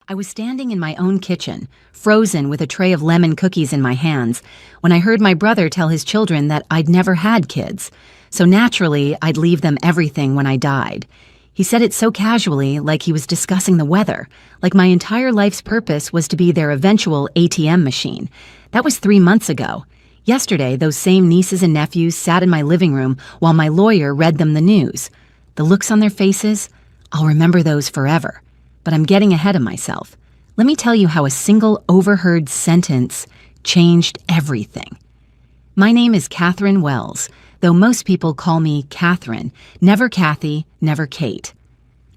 I was standing in my own kitchen, frozen with a tray of lemon cookies in my hands, when I heard my brother tell his children that I'd never had kids, so naturally I'd leave them everything when I died. He said it so casually, like he was discussing the weather, like my entire life's purpose was to be their eventual ATM machine. That was 3 months ago. Yesterday, those same nieces and nephews sat in my living room while my lawyer read them the news. The looks on their faces, I'll remember those forever. But I'm getting ahead of myself. Let me tell you how a single overheard sentence changed everything. My name is Catherine Wells, though most people call me Catherine, never Kathy, never Kate.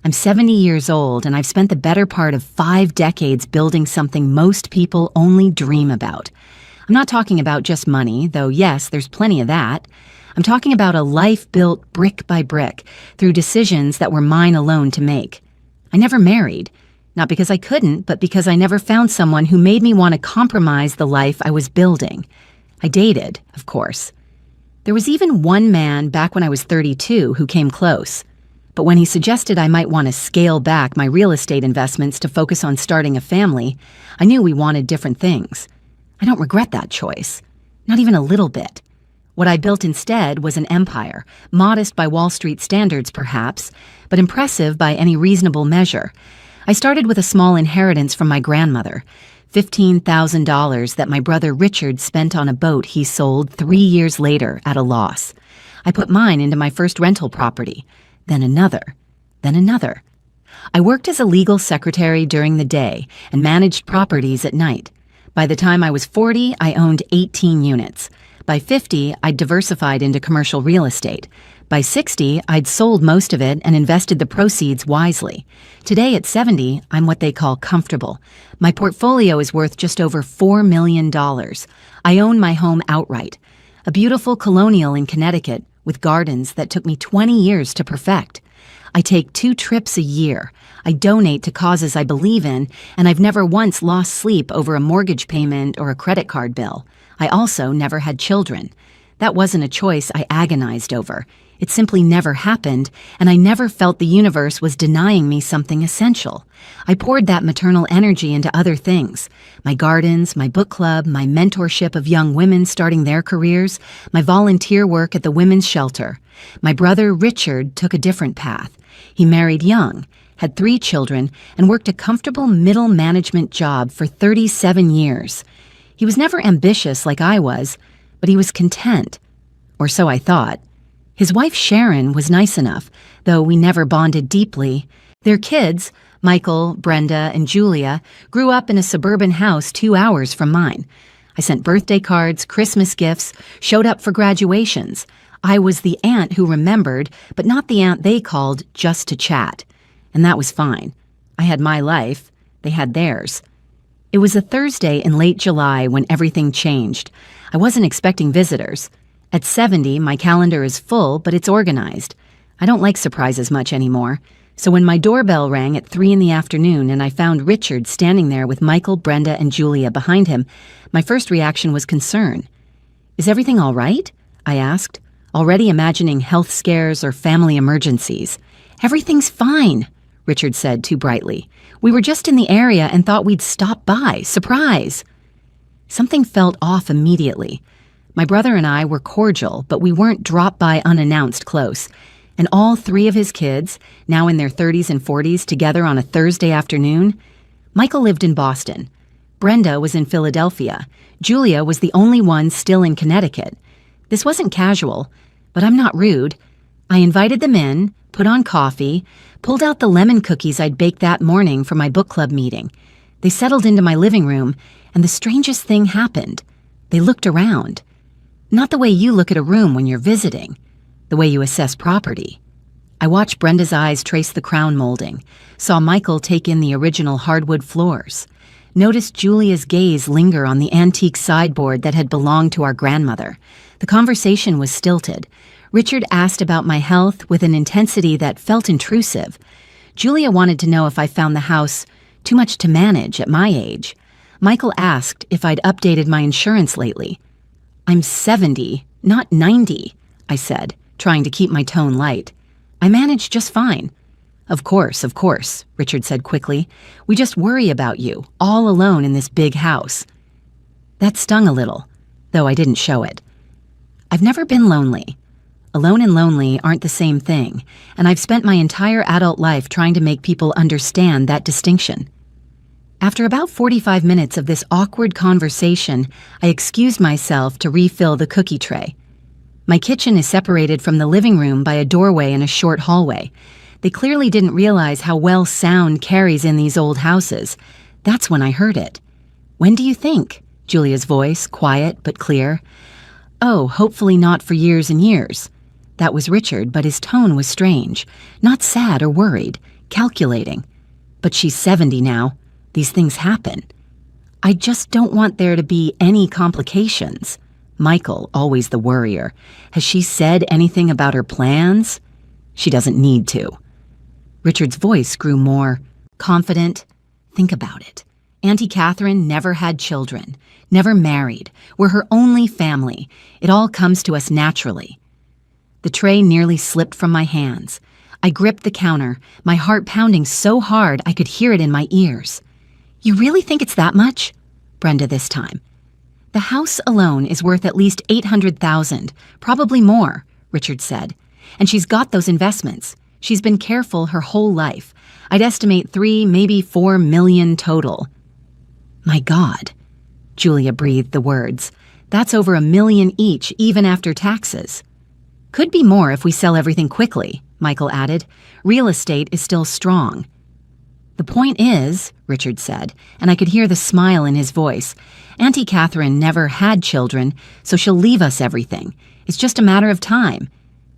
I'm 70 years old, and I've spent the better part of 5 decades building something most people only dream about. I'm not talking about just money, though yes, there's plenty of that. I'm talking about a life built brick by brick through decisions that were mine alone to make. I never married, not because I couldn't, but because I never found someone who made me want to compromise the life I was building. I dated, of course. There was even one man back when I was 32 who came close. But when he suggested I might want to scale back my real estate investments to focus on starting a family, I knew we wanted different things. I don't regret that choice, not even a little bit. What I built instead was an empire, modest by Wall Street standards perhaps, but impressive by any reasonable measure. I started with a small inheritance from my grandmother, $15,000 that my brother Richard spent on a boat he sold 3 years later at a loss. I put mine into my first rental property, then another, then another. I worked as a legal secretary during the day and managed properties at night. By the time I was 40, I owned 18 units. By 50, I'd diversified into commercial real estate. By 60, I'd sold most of it and invested the proceeds wisely. Today at 70, I'm what they call comfortable. My portfolio is worth just over $4 million. I own my home outright, a beautiful colonial in Connecticut with gardens that took me 20 years to perfect. I take 2 trips a year. I donate to causes I believe in, and I've never once lost sleep over a mortgage payment or a credit card bill. I also never had children. That wasn't a choice I agonized over. It simply never happened, and I never felt the universe was denying me something essential. I poured that maternal energy into other things. My gardens, my book club, my mentorship of young women starting their careers, my volunteer work at the women's shelter. My brother Richard took a different path. He married young, had 3 children, and worked a comfortable middle management job for 37 years. He was never ambitious like I was, but he was content. Or so I thought. His wife Sharon was nice enough, though we never bonded deeply. Their kids, Michael, Brenda, and Julia, grew up in a suburban house 2 hours from mine. I sent birthday cards, Christmas gifts, showed up for graduations. I was the aunt who remembered, but not the aunt they called just to chat. And that was fine. I had my life. They had theirs. It was a Thursday in late July when everything changed. I wasn't expecting visitors. At 70, my calendar is full, but it's organized. I don't like surprises much anymore. So when my doorbell rang at 3 in the afternoon and I found Richard standing there with Michael, Brenda, and Julia behind him, my first reaction was concern. "Is everything all right?" I asked, already imagining health scares or family emergencies. "Everything's fine," Richard said too brightly. "We were just in the area and thought we'd stop by. Surprise!" Something felt off immediately. My brother and I were cordial, but we weren't drop-by unannounced close. And all 3 of his kids, now in their 30s and 40s, together on a Thursday afternoon. Michael lived in Boston. Brenda was in Philadelphia. Julia was the only one still in Connecticut. This wasn't casual, but I'm not rude. I invited them in, put on coffee, pulled out the lemon cookies I'd baked that morning for my book club meeting. They settled into my living room, and the strangest thing happened. They looked around. Not the way you look at a room when you're visiting, the way you assess property. I watched Brenda's eyes trace the crown molding, saw Michael take in the original hardwood floors, noticed Julia's gaze linger on the antique sideboard that had belonged to our grandmother. The conversation was stilted. Richard asked about my health with an intensity that felt intrusive. Julia wanted to know if I found the house too much to manage at my age. Michael asked if I'd updated my insurance lately. "I'm 70, not 90, I said, trying to keep my tone light. "I manage just fine." Of course, Richard said quickly. We just worry about you, all alone in this big house. That stung a little, though I didn't show it. I've never been lonely. Alone and lonely aren't the same thing, and I've spent my entire adult life trying to make people understand that distinction. After about 45 minutes of this awkward conversation, I excused myself to refill the cookie tray. My kitchen is separated from the living room by a doorway and a short hallway. They clearly didn't realize how well sound carries in these old houses. That's when I heard it. When do you think? Julia's voice, quiet but clear. Oh, hopefully not for years and years. That was Richard, but his tone was strange. Not sad or worried, calculating. But she's 70 now. These things happen. I just don't want there to be any complications. Michael, always the worrier. Has she said anything about her plans? She doesn't need to. Richard's voice grew more confident. Think about it. Auntie Catherine never had children, never married. We're her only family. It all comes to us naturally. The tray nearly slipped from my hands. I gripped the counter, my heart pounding so hard I could hear it in my ears. You really think it's that much? Brenda this time. The house alone is worth at least $800,000, probably more, Richard said. And she's got those investments. She's been careful her whole life. I'd estimate 3, maybe 4 million total. My God, Julia breathed the words. That's over $1 million each, even after taxes. Could be more if we sell everything quickly, Michael added. Real estate is still strong. The point is, Richard said, and I could hear the smile in his voice, Auntie Catherine never had children, so she'll leave us everything. It's just a matter of time.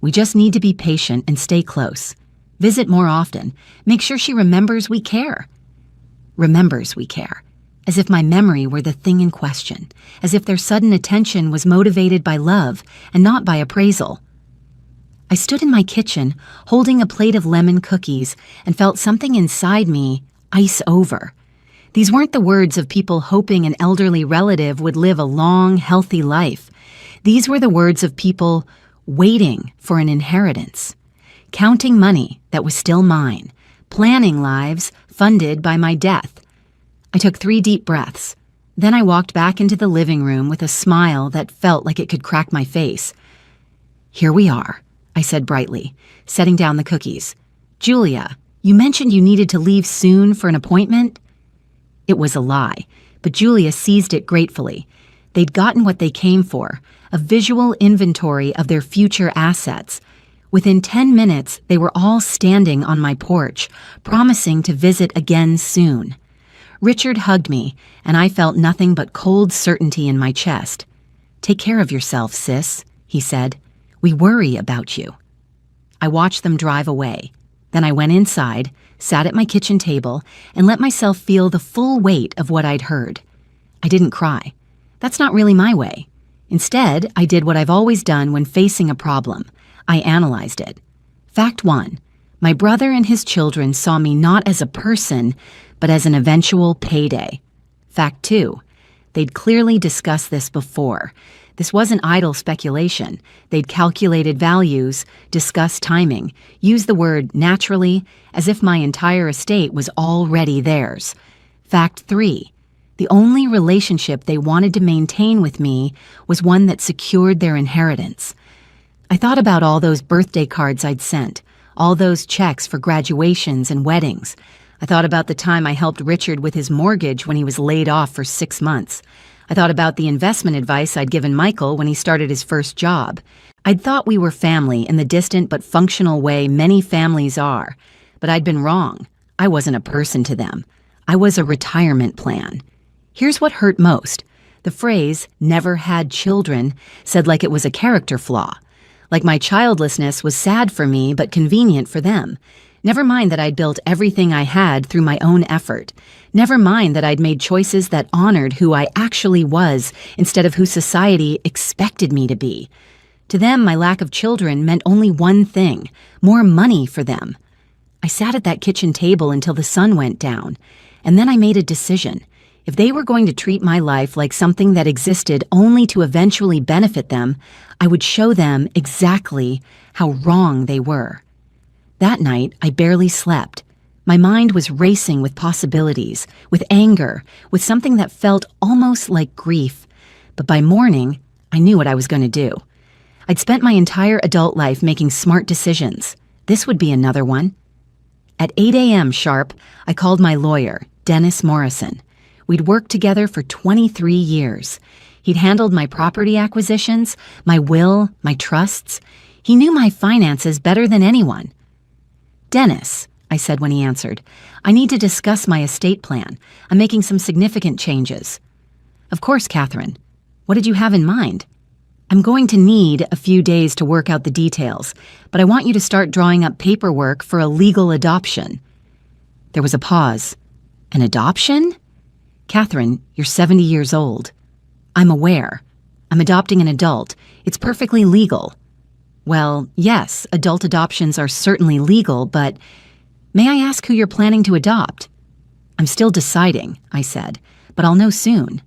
We just need to be patient and stay close. Visit more often. Make sure she remembers we care. Remembers we care. As if my memory were the thing in question. As if their sudden attention was motivated by love and not by appraisal. I stood in my kitchen, holding a plate of lemon cookies, and felt something inside me ice over. These weren't the words of people hoping an elderly relative would live a long, healthy life. These were the words of people waiting for an inheritance, counting money that was still mine, planning lives funded by my death. I took 3 deep breaths. Then I walked back into the living room with a smile that felt like it could crack my face. Here we are, I said brightly, setting down the cookies. Julia, you mentioned you needed to leave soon for an appointment? It was a lie, but Julia seized it gratefully. They'd gotten what they came for, a visual inventory of their future assets. Within 10 minutes, they were all standing on my porch, promising to visit again soon. Richard hugged me, and I felt nothing but cold certainty in my chest. Take care of yourself, sis, he said. We worry about you. I watched them drive away. Then I went inside, sat at my kitchen table, and let myself feel the full weight of what I'd heard. I didn't cry. That's not really my way. Instead, I did what I've always done when facing a problem. I analyzed it. Fact 1. My brother and his children saw me not as a person, but as an eventual payday. Fact 2. They'd clearly discussed this before. This wasn't idle speculation. They'd calculated values, discussed timing, used the word naturally, as if my entire estate was already theirs. Fact 3. The only relationship they wanted to maintain with me was one that secured their inheritance. I thought about all those birthday cards I'd sent, all those checks for graduations and weddings. I thought about the time I helped Richard with his mortgage when he was laid off for 6 months. I thought about the investment advice I'd given Michael when he started his first job. I'd thought we were family in the distant but functional way many families are. But I'd been wrong. I wasn't a person to them. I was a retirement plan. Here's what hurt most. The phrase, never had children, said like it was a character flaw. Like my childlessness was sad for me but convenient for them. Never mind that I'd built everything I had through my own effort. Never mind that I'd made choices that honored who I actually was instead of who society expected me to be. To them, my lack of children meant only one thing, more money for them. I sat at that kitchen table until the sun went down, and then I made a decision. If they were going to treat my life like something that existed only to eventually benefit them, I would show them exactly how wrong they were. That night, I barely slept. My mind was racing with possibilities, with anger, with something that felt almost like grief. But by morning, I knew what I was going to do. I'd spent my entire adult life making smart decisions. This would be another one. At 8 a.m. sharp, I called my lawyer, Dennis Morrison. We'd worked together for 23 years. He'd handled my property acquisitions, my will, my trusts. He knew my finances better than anyone. "Dennis," I said when he answered, "I need to discuss my estate plan. I'm making some significant changes." "Of course, Catherine. What did you have in mind?" "I'm going to need a few days to work out the details, but I want you to start drawing up paperwork for a legal adoption." There was a pause. "An adoption?" "Catherine, you're 70 years old." "I'm aware. I'm adopting an adult. It's perfectly legal." "Well, yes, adult adoptions are certainly legal, but may I ask who you're planning to adopt?" "I'm still deciding," I said, "but I'll know soon."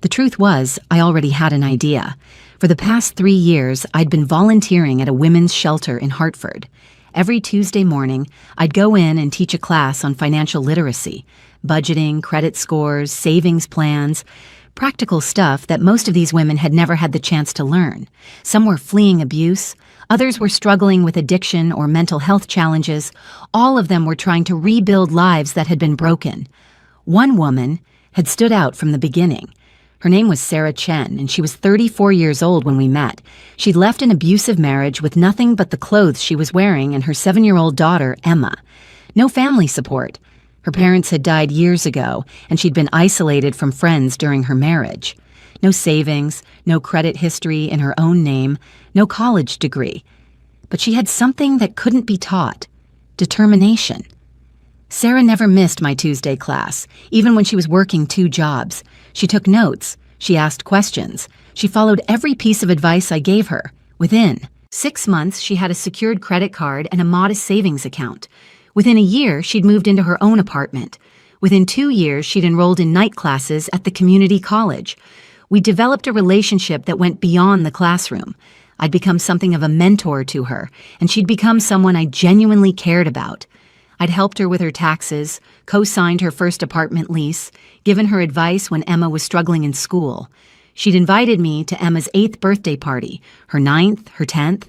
The truth was, I already had an idea. For the past 3 years, I'd been volunteering at a women's shelter in Hartford. Every Tuesday morning, I'd go in and teach a class on financial literacy, budgeting, credit scores, savings plans, practical stuff that most of these women had never had the chance to learn. Some were fleeing abuse, others were struggling with addiction or mental health challenges. All of them were trying to rebuild lives that had been broken. One woman had stood out from the beginning. Her name was Sarah Chen, and she was 34 years old when we met. She'd left an abusive marriage with nothing but the clothes she was wearing and her 7-year-old daughter, Emma. No family support. Her parents had died years ago, and she'd been isolated from friends during her marriage. No savings, no credit history in her own name, no college degree. But she had something that couldn't be taught: determination. Sarah never missed my Tuesday class, even when she was working 2 jobs. She took notes. She asked questions. She followed every piece of advice I gave her. Within 6 months, she had a secured credit card and a modest savings account. Within a year, she'd moved into her own apartment. Within 2 years, she'd enrolled in night classes at the community college. We developed a relationship that went beyond the classroom. I'd become something of a mentor to her, and she'd become someone I genuinely cared about. I'd helped her with her taxes, co-signed her first apartment lease, given her advice when Emma was struggling in school. She'd invited me to Emma's 8th birthday party, her 9th, her 10th.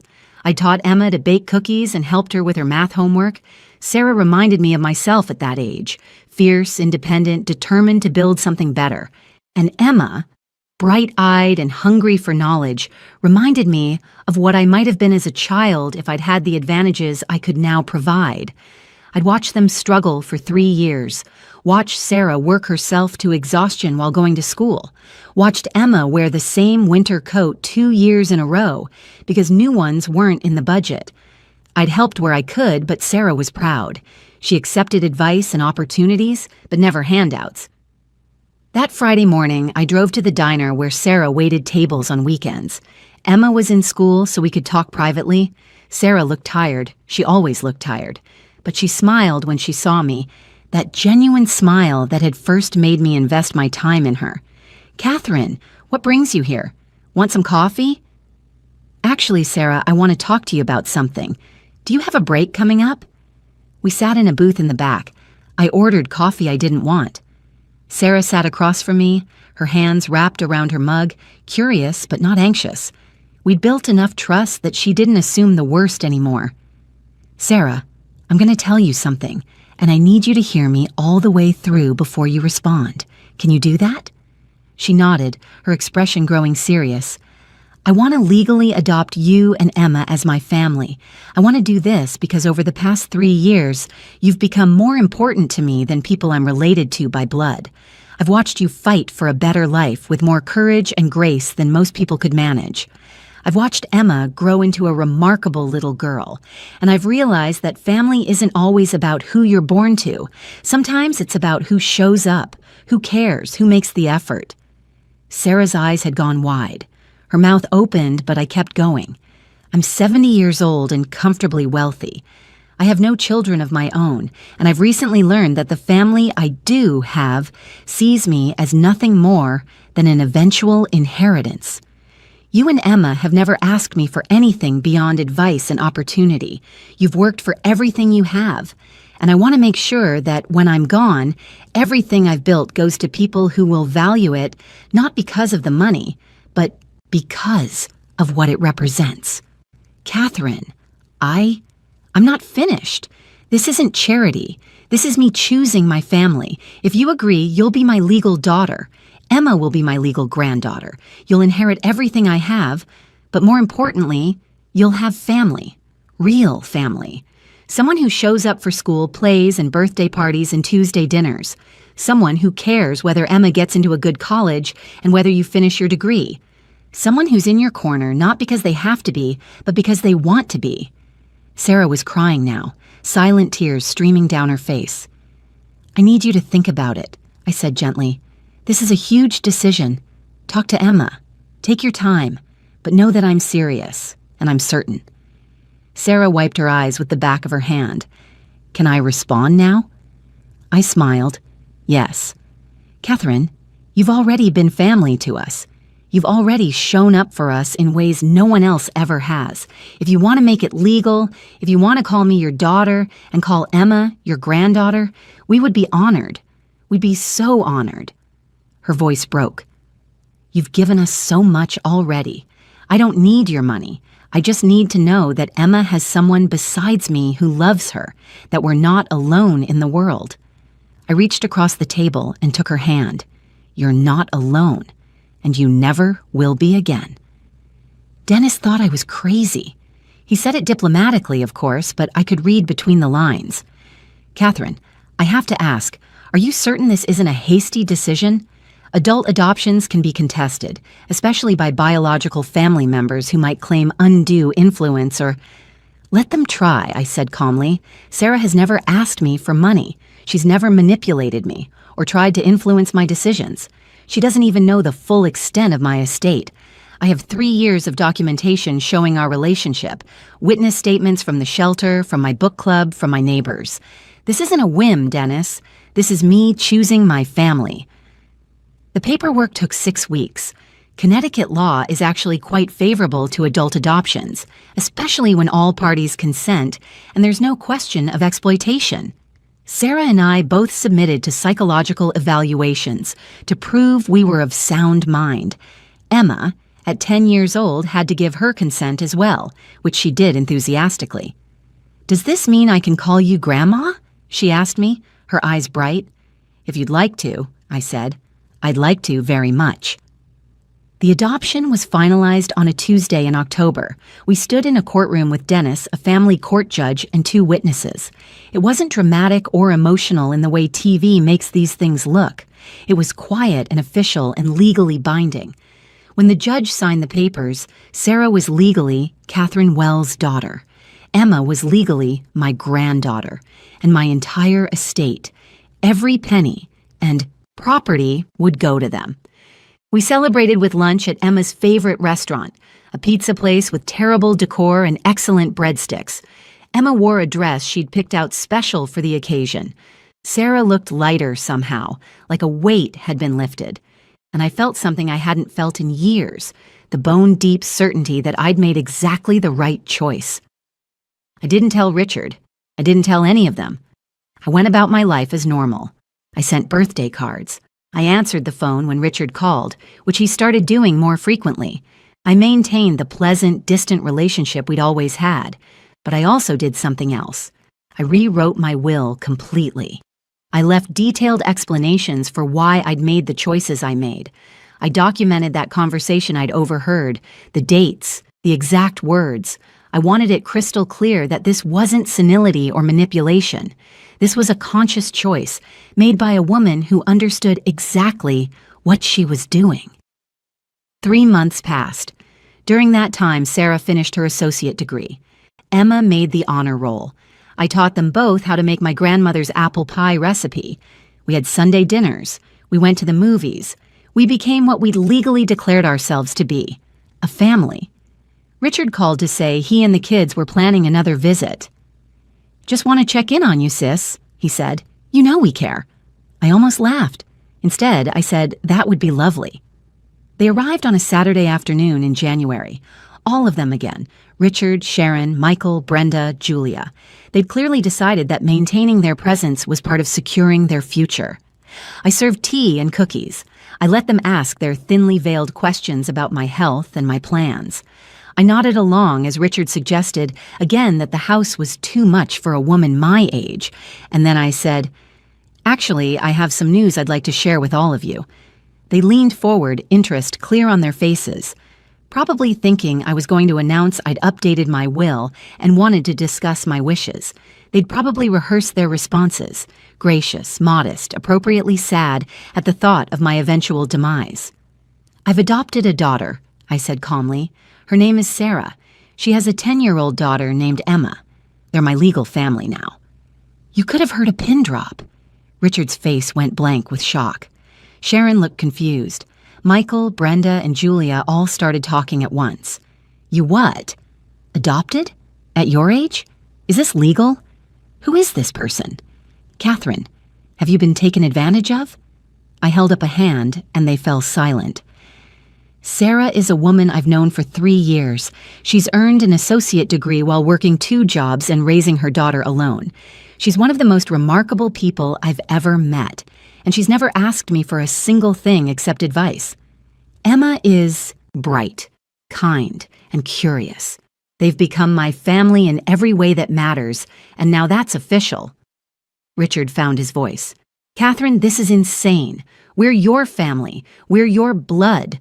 I taught Emma to bake cookies and helped her with her math homework. Sarah reminded me of myself at that age, fierce, independent, determined to build something better. And Emma, bright-eyed and hungry for knowledge, reminded me of what I might have been as a child if I'd had the advantages I could now provide. I'd watched them struggle for 3 years, watched Sarah work herself to exhaustion while going to school, watched Emma wear the same winter coat 2 years in a row because new ones weren't in the budget. I'd helped where I could, but Sarah was proud. She accepted advice and opportunities, but never handouts. That Friday morning, I drove to the diner where Sarah waited tables on weekends. Emma was in school, so we could talk privately. Sarah looked tired. She always looked tired. But she smiled when she saw me, that genuine smile that had first made me invest my time in her. "Catherine, what brings you here? Want some coffee?" "Actually, Sarah, I want to talk to you about something. Do you have a break coming up?" We sat in a booth in the back. I ordered coffee I didn't want. Sarah sat across from me, her hands wrapped around her mug, curious but not anxious. We'd built enough trust that she didn't assume the worst anymore. "Sarah, I'm going to tell you something, and I need you to hear me all the way through before you respond. Can you do that?" She nodded, her expression growing serious. "I want to legally adopt you and Emma as my family. I want to do this because over the past 3 years, you've become more important to me than people I'm related to by blood. I've watched you fight for a better life with more courage and grace than most people could manage. I've watched Emma grow into a remarkable little girl, and I've realized that family isn't always about who you're born to. Sometimes it's about who shows up, who cares, who makes the effort." Sarah's eyes had gone wide. Her mouth opened, but I kept going. "I'm 70 years old and comfortably wealthy. I have no children of my own, and I've recently learned that the family I do have sees me as nothing more than an eventual inheritance. You and Emma have never asked me for anything beyond advice and opportunity. You've worked for everything you have. And I want to make sure that when I'm gone, everything I've built goes to people who will value it not because of the money, but because of what it represents. Catherine, I'm not finished. This isn't charity. This is me choosing my family. If you agree, you'll be my legal daughter. Emma will be my legal granddaughter. You'll inherit everything I have, but more importantly, you'll have family. Real family. Someone who shows up for school plays and birthday parties and Tuesday dinners. Someone who cares whether Emma gets into a good college and whether you finish your degree. Someone who's in your corner not because they have to be, but because they want to be. Sarah was crying now, silent tears streaming down her face. I need you to think about it, I said gently. This is a huge decision. Talk to Emma. Take your time, but know that I'm serious, and I'm certain. Sarah wiped her eyes with the back of her hand. Can I respond now? I smiled. Yes. Catherine, you've already been family to us. You've already shown up for us in ways no one else ever has. If you want to make it legal, if you want to call me your daughter and call Emma your granddaughter, we would be honored. We'd be so honored. Her voice broke. You've given us so much already. I don't need your money. I just need to know that Emma has someone besides me who loves her, that we're not alone in the world. I reached across the table and took her hand. You're not alone, and you never will be again. Dennis thought I was crazy. He said it diplomatically, of course, but I could read between the lines. Catherine, I have to ask, are you certain this isn't a hasty decision? Adult adoptions can be contested, especially by biological family members who might claim undue influence or... Let them try, I said calmly. Sarah has never asked me for money. She's never manipulated me or tried to influence my decisions. She doesn't even know the full extent of my estate. I have 3 years of documentation showing our relationship, witness statements from the shelter, from my book club, from my neighbors. This isn't a whim, Dennis. This is me choosing my family. The paperwork took 6 weeks. Connecticut law is actually quite favorable to adult adoptions, especially when all parties consent and there's no question of exploitation. Sarah and I both submitted to psychological evaluations to prove we were of sound mind. Emma, at 10 years old, had to give her consent as well, which she did enthusiastically. Does this mean I can call you Grandma? She asked me, her eyes bright. If you'd like to, I said. I'd like to very much. The adoption was finalized on a Tuesday in October. We stood in a courtroom with Dennis, a family court judge, and 2 witnesses. It wasn't dramatic or emotional in the way TV makes these things look. It was quiet and official and legally binding. When the judge signed the papers, Sarah was legally Catherine Wells' daughter. Emma was legally my granddaughter, and my entire estate, every penny, and property would go to them. We celebrated with lunch at Emma's favorite restaurant, a pizza place with terrible decor and excellent breadsticks. Emma wore a dress she'd picked out special for the occasion. Sarah looked lighter somehow, like a weight had been lifted. And I felt something I hadn't felt in years, the bone-deep certainty that I'd made exactly the right choice. I didn't tell Richard. I didn't tell any of them. I went about my life as normal. I sent birthday cards. I answered the phone when Richard called, which he started doing more frequently. I maintained the pleasant, distant relationship we'd always had, but I also did something else. I rewrote my will completely. I left detailed explanations for why I'd made the choices I made. I documented that conversation I'd overheard, the dates, the exact words. I wanted it crystal clear that this wasn't senility or manipulation. This was a conscious choice made by a woman who understood exactly what she was doing. 3 months passed. During that time, Sarah finished her associate degree. Emma made the honor roll. I taught them both how to make my grandmother's apple pie recipe. We had Sunday dinners. We went to the movies. We became what we'd legally declared ourselves to be, a family. Richard called to say he and the kids were planning another visit. Just want to check in on you, sis, he said. You know we care. I almost laughed. Instead, I said, that would be lovely. They arrived on a Saturday afternoon in January. All of them again. Richard, Sharon, Michael, Brenda, Julia. They'd clearly decided that maintaining their presence was part of securing their future. I served tea and cookies. I let them ask their thinly veiled questions about my health and my plans. I nodded along as Richard suggested again that the house was too much for a woman my age, and then I said, "Actually, I have some news I'd like to share with all of you." They leaned forward, interest clear on their faces, probably thinking I was going to announce I'd updated my will and wanted to discuss my wishes. They'd probably rehearsed their responses, gracious, modest, appropriately sad at the thought of my eventual demise. "I've adopted a daughter," I said calmly. "Her name is Sarah. She has a 10-year-old daughter named Emma. They're my legal family now." You could have heard a pin drop. Richard's face went blank with shock. Sharon looked confused. Michael, Brenda, and Julia all started talking at once. "You what? Adopted? At your age? Is this legal? Who is this person? Catherine, have you been taken advantage of?" I held up a hand, and they fell silent. "Sarah is a woman I've known for 3 years. She's earned an associate degree while working 2 jobs and raising her daughter alone. She's one of the most remarkable people I've ever met, and she's never asked me for a single thing except advice. Emma is bright, kind, and curious. They've become my family in every way that matters, and now that's official." Richard found his voice. "Catherine, this is insane. We're your family. We're your blood."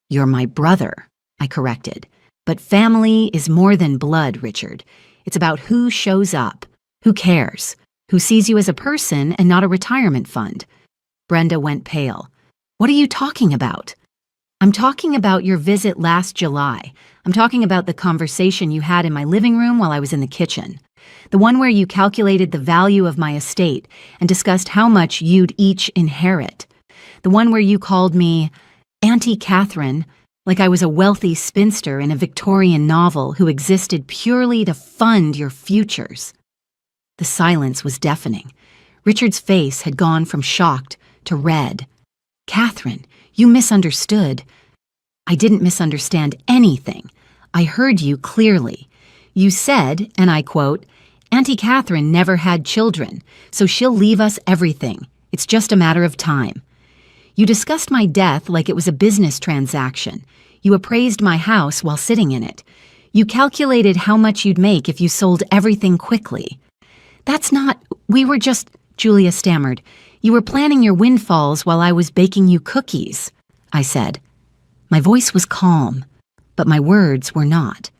"You're my brother," I corrected. "But family is more than blood, Richard. It's about who shows up, who cares, who sees you as a person and not a retirement fund." Brenda went pale. "What are you talking about?" "I'm talking about your visit last July. I'm talking about the conversation you had in my living room while I was in the kitchen. The one where you calculated the value of my estate and discussed how much you'd each inherit. The one where you called me Auntie Catherine, like I was a wealthy spinster in a Victorian novel who existed purely to fund your futures." The silence was deafening. Richard's face had gone from shocked to red. "Catherine, you misunderstood." "I didn't misunderstand anything. I heard you clearly. You said, and I quote, 'Auntie Catherine never had children, so she'll leave us everything. It's just a matter of time.' You discussed my death like it was a business transaction. You appraised my house while sitting in it. You calculated how much you'd make if you sold everything quickly. That's not, we were just," Julia stammered. "You were planning your windfalls while I was baking you cookies," I said. My voice was calm, but my words were not.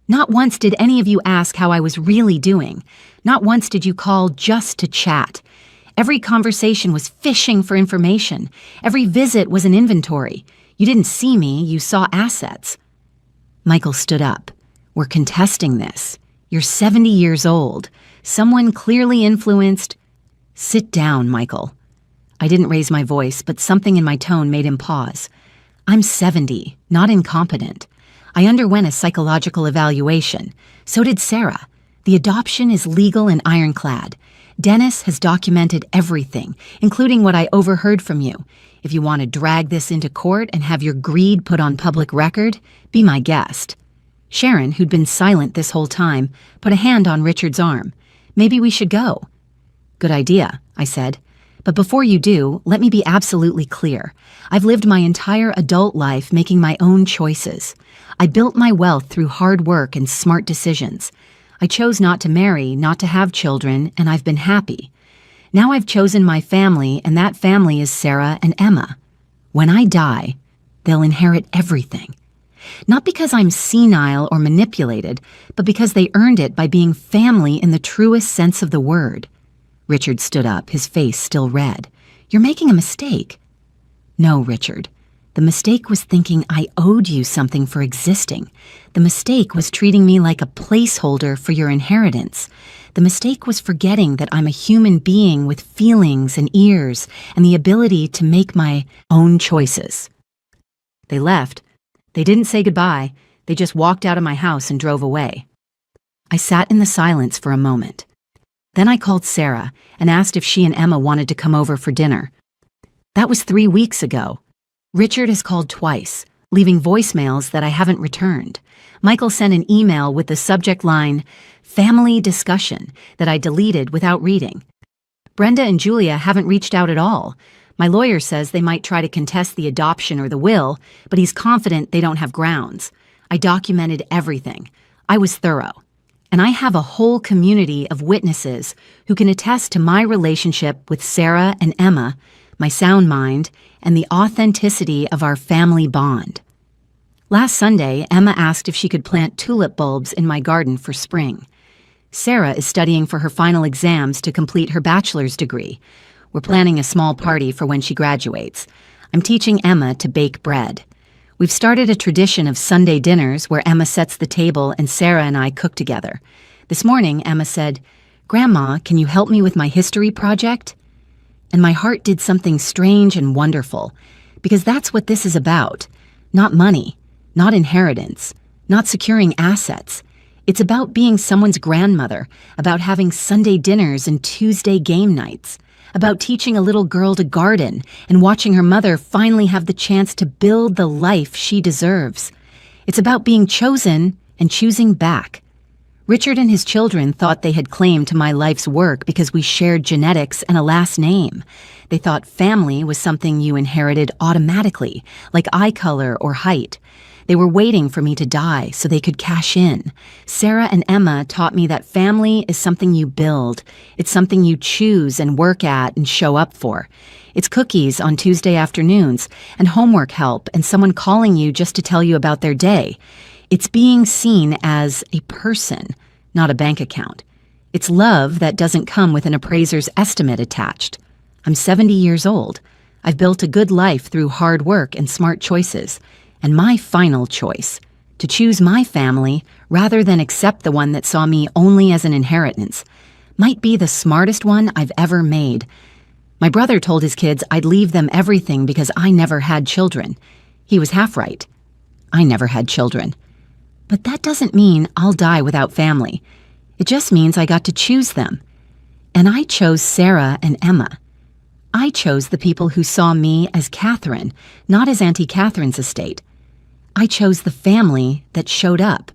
"Not once did any of you ask how I was really doing. Not once did you call just to chat. Every conversation was fishing for information. Every visit was an inventory. You didn't see me, you saw assets." Michael stood up. "We're contesting this. You're 70 years old. Someone clearly influenced—" "Sit down, Michael." I didn't raise my voice, but something in my tone made him pause. "I'm 70, not incompetent. I underwent a psychological evaluation. So did Sarah. The adoption is legal and ironclad. Dennis has documented everything, including what I overheard from you. If you want to drag this into court and have your greed put on public record, be my guest." Sharon, who'd been silent this whole time, put a hand on Richard's arm. "Maybe we should go." "Good idea," I said. "But before you do, let me be absolutely clear. I've lived my entire adult life making my own choices. I built my wealth through hard work and smart decisions. I chose not to marry, not to have children, and I've been happy. Now I've chosen my family, and that family is Sarah and Emma. When I die, they'll inherit everything. Not because I'm senile or manipulated, but because they earned it by being family in the truest sense of the word." Richard stood up, his face still red. "You're making a mistake." "No, Richard. The mistake was thinking I owed you something for existing. The mistake was treating me like a placeholder for your inheritance. The mistake was forgetting that I'm a human being with feelings and ears and the ability to make my own choices." They left. They didn't say goodbye. They just walked out of my house and drove away. I sat in the silence for a moment. Then I called Sarah and asked if she and Emma wanted to come over for dinner. "That was 3 weeks ago." Richard has called twice, leaving voicemails that I haven't returned. Michael sent an email with the subject line, "Family Discussion," that I deleted without reading. Brenda and Julia haven't reached out at all. My lawyer says they might try to contest the adoption or the will, but he's confident they don't have grounds. I documented everything. I was thorough. And I have a whole community of witnesses who can attest to my relationship with Sarah and Emma, my sound mind, and the authenticity of our family bond. Last Sunday, Emma asked if she could plant tulip bulbs in my garden for spring. Sarah is studying for her final exams to complete her bachelor's degree. We're planning a small party for when she graduates. I'm teaching Emma to bake bread. We've started a tradition of Sunday dinners where Emma sets the table and Sarah and I cook together. This morning, Emma said, "Grandma, can you help me with my history project?" And my heart did something strange and wonderful, because that's what this is about. Not money, not inheritance, not securing assets. It's about being someone's grandmother, about having Sunday dinners and Tuesday game nights, about teaching a little girl to garden and watching her mother finally have the chance to build the life she deserves. It's about being chosen and choosing back. Richard and his children thought they had claim to my life's work because we shared genetics and a last name. They thought family was something you inherited automatically, like eye color or height. They were waiting for me to die so they could cash in. Sarah and Emma taught me that family is something you build. It's something you choose and work at and show up for. It's cookies on Tuesday afternoons and homework help and someone calling you just to tell you about their day. It's being seen as a person, not a bank account. It's love that doesn't come with an appraiser's estimate attached. I'm 70 years old. I've built a good life through hard work and smart choices. And my final choice, to choose my family rather than accept the one that saw me only as an inheritance, might be the smartest one I've ever made. My brother told his kids I'd leave them everything because I never had children. He was half right. I never had children. But that doesn't mean I'll die without family. It just means I got to choose them. And I chose Sarah and Emma. I chose the people who saw me as Catherine, not as Auntie Catherine's estate. I chose the family that showed up.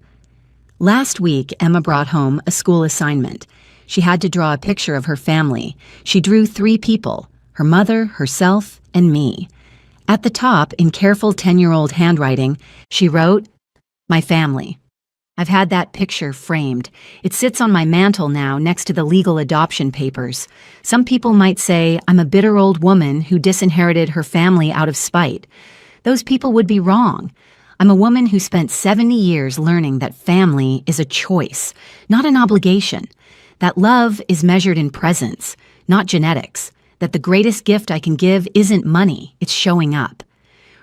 Last week, Emma brought home a school assignment. She had to draw a picture of her family. She drew 3 people, her mother, herself, and me. At the top, in careful 10-year-old handwriting, she wrote, "My family." I've had that picture framed. It sits on my mantle now next to the legal adoption papers. Some people might say I'm a bitter old woman who disinherited her family out of spite. Those people would be wrong. I'm a woman who spent 70 years learning that family is a choice, not an obligation. That love is measured in presence, not genetics. That the greatest gift I can give isn't money, it's showing up.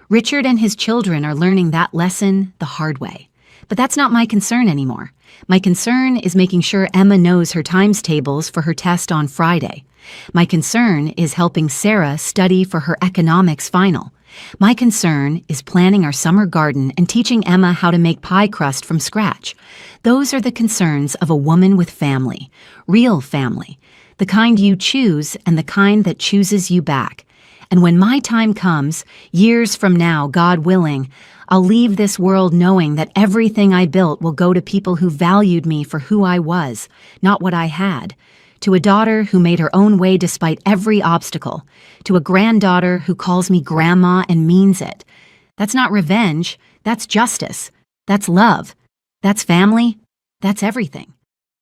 Richard and his children are learning that lesson the hard way. But that's not my concern anymore. My concern is making sure Emma knows her times tables for her test on Friday. My concern is helping Sarah study for her economics final. My concern is planning our summer garden and teaching Emma how to make pie crust from scratch. Those are the concerns of a woman with family, real family, the kind you choose and the kind that chooses you back. And when my time comes, years from now, God willing, I'll leave this world knowing that everything I built will go to people who valued me for who I was, not what I had. To a daughter who made her own way despite every obstacle. To a granddaughter who calls me grandma and means it. That's not revenge. That's justice. That's love. That's family. That's everything.